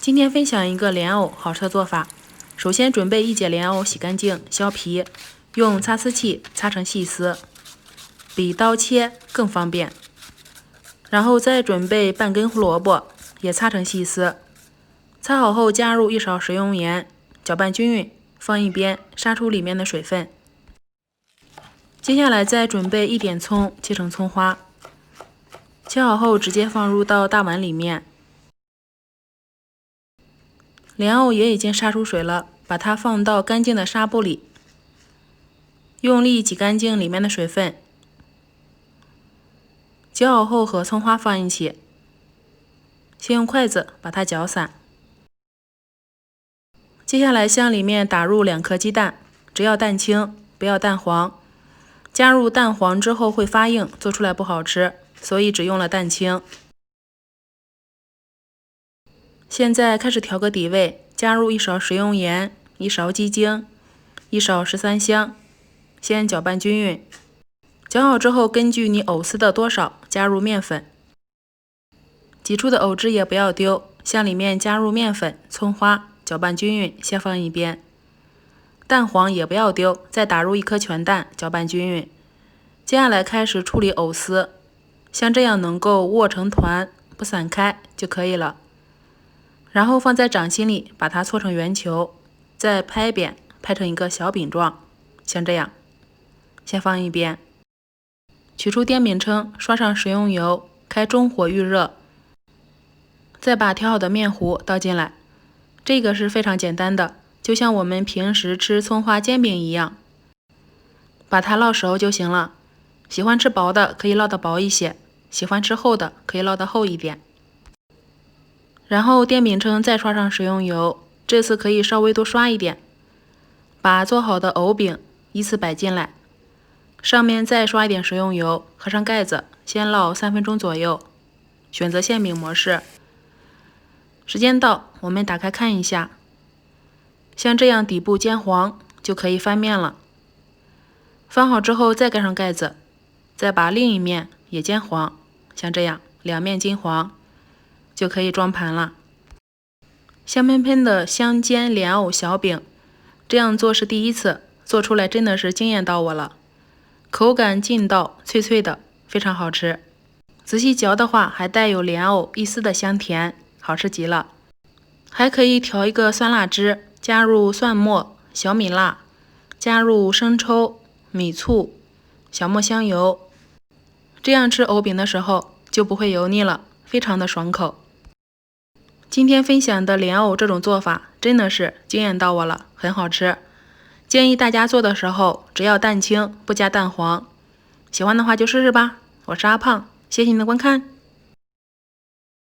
今天分享一个莲藕好吃的做法。首先准备一节莲藕，洗干净，削皮，用擦丝器擦成细丝，比刀切更方便。然后再准备半根胡萝卜，也擦成细丝。擦好后加入1勺食用盐，搅拌均匀，放一边，杀出里面的水分。接下来再准备1点葱，切成葱花，切好后直接放入到大碗里面。莲藕也已经杀出水了，把它放到干净的纱布里，用力挤干净里面的水分。搅好后和葱花放一起，先用筷子把它搅散。接下来向里面打入2颗鸡蛋，只要蛋清，不要蛋黄。加入蛋黄之后会发硬，做出来不好吃，所以只用了蛋清。现在开始调个底味，加入1勺食用盐，1勺鸡精，1勺13香，先搅拌均匀。搅好之后，根据你藕丝的多少加入面粉，挤出的藕汁也不要丢，向里面加入面粉、葱花，搅拌均匀，先放一边。蛋黄也不要丢，再打入1颗全蛋，搅拌均匀。接下来开始处理藕丝，像这样能够握成团，不散开就可以了。然后放在掌心里，把它搓成圆球，再拍扁，拍成一个小饼状，像这样。先放一边。取出电饼铛，刷上食用油，开中火预热，再把调好的面糊倒进来。这个是非常简单的，就像我们平时吃葱花煎饼一样，把它烙熟就行了。喜欢吃薄的可以烙得薄一些，喜欢吃厚的可以烙得厚一点。然后电饼铛再刷上食用油，这次可以稍微多刷一点。把做好的藕饼依次摆进来，上面再刷一点食用油，合上盖子，先烙3分钟左右。选择馅饼模式。时间到，我们打开看一下，像这样底部煎黄就可以翻面了。翻好之后再盖上盖子，再把另一面也煎黄，像这样2面金黄，就可以装盘了。香喷喷的香煎莲藕小饼，这样做是第一次，做出来真的是惊艳到我了。口感劲道，脆脆的，非常好吃。仔细嚼的话，还带有莲藕一丝的香甜，好吃极了。还可以调一个酸辣汁，加入蒜末、小米辣，加入生抽、米醋、小磨香油，这样吃藕饼的时候就不会油腻了，非常的爽口。今天分享的莲藕这种做法真的是惊艳到我了，很好吃。建议大家做的时候只要蛋清，不加蛋黄。喜欢的话就试试吧。我是阿胖，谢谢你的观看。